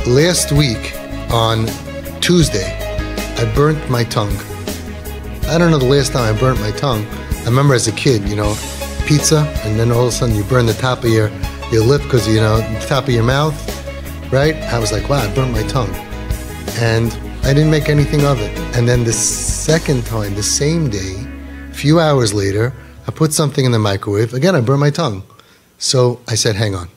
last week on Tuesday, I burnt my tongue. I don't know the last time I burnt my tongue. I remember as a kid, you know, pizza, and then all of a sudden you burn the top of your lip because, you know, the top of your mouth, right? I was like, wow, I burnt my tongue. And I didn't make anything of it. And then the second time, the same day, a few hours later, I put something in the microwave. Again, I burned my tongue. So I said, hang on.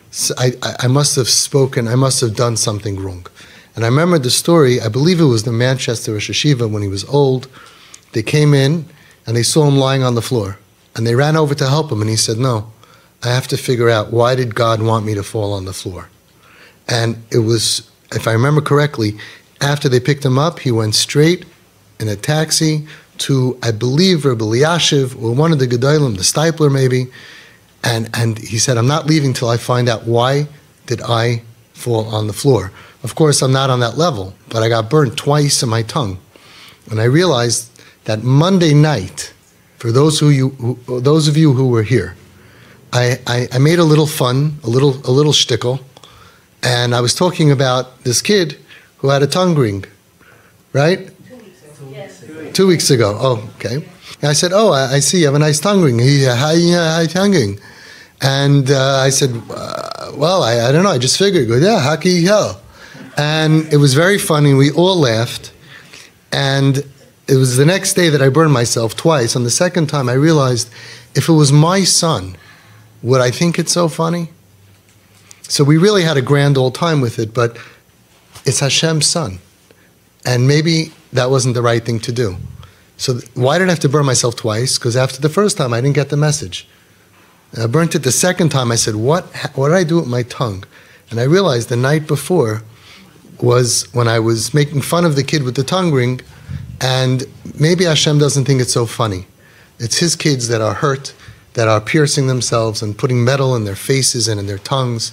So I must have spoken, I must have done something wrong. And I remember the story, I believe it was the Manchester Rosh Hashiva when he was old. They came in and they saw him lying on the floor. And they ran over to help him and he said, no, I have to figure out why did God want me to fall on the floor? And it was, if I remember correctly, after they picked him up, he went straight in a taxi to, I believe, Rabbi Eliashiv, or one of the GEDOLIM, the Stipler maybe, and he said, I'm not leaving till I find out why did I fall on the floor. Of course, I'm not on that level, but I got burnt twice in my tongue. And I realized that Monday night, for those of you who were here, I made a little fun, a little shtickle, and I was talking about this kid who had a tongue ring, right? 2 weeks ago. Oh, okay. And I said, oh, I see you have a nice tongue ring. Hi, tongue ring. And I said, well, I don't know. I just figured. Go, yeah, haki hell. And it was very funny. We all laughed. And it was the next day that I burned myself twice. On the second time, I realized if it was my son, would I think it's so funny? So we really had a grand old time with it, but it's Hashem's son. And maybe that wasn't the right thing to do. So why did I have to burn myself twice? Because after the first time, I didn't get the message. I burnt it the second time. I said, what did I do with my tongue? And I realized the night before was when I was making fun of the kid with the tongue ring, and maybe Hashem doesn't think it's so funny. It's his kids that are hurt, that are piercing themselves and putting metal in their faces and in their tongues.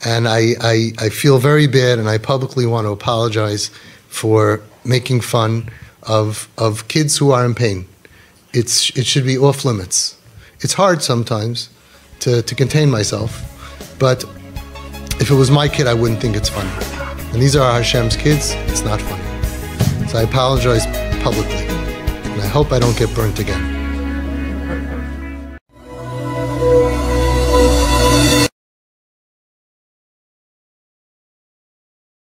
And I feel very bad, and I publicly want to apologize for making fun of kids who are in pain. It should be off limits. It's hard sometimes to contain myself, but if it was my kid, I wouldn't think it's funny. And these are Hashem's kids, it's not funny. So I apologize publicly, and I hope I don't get burnt again.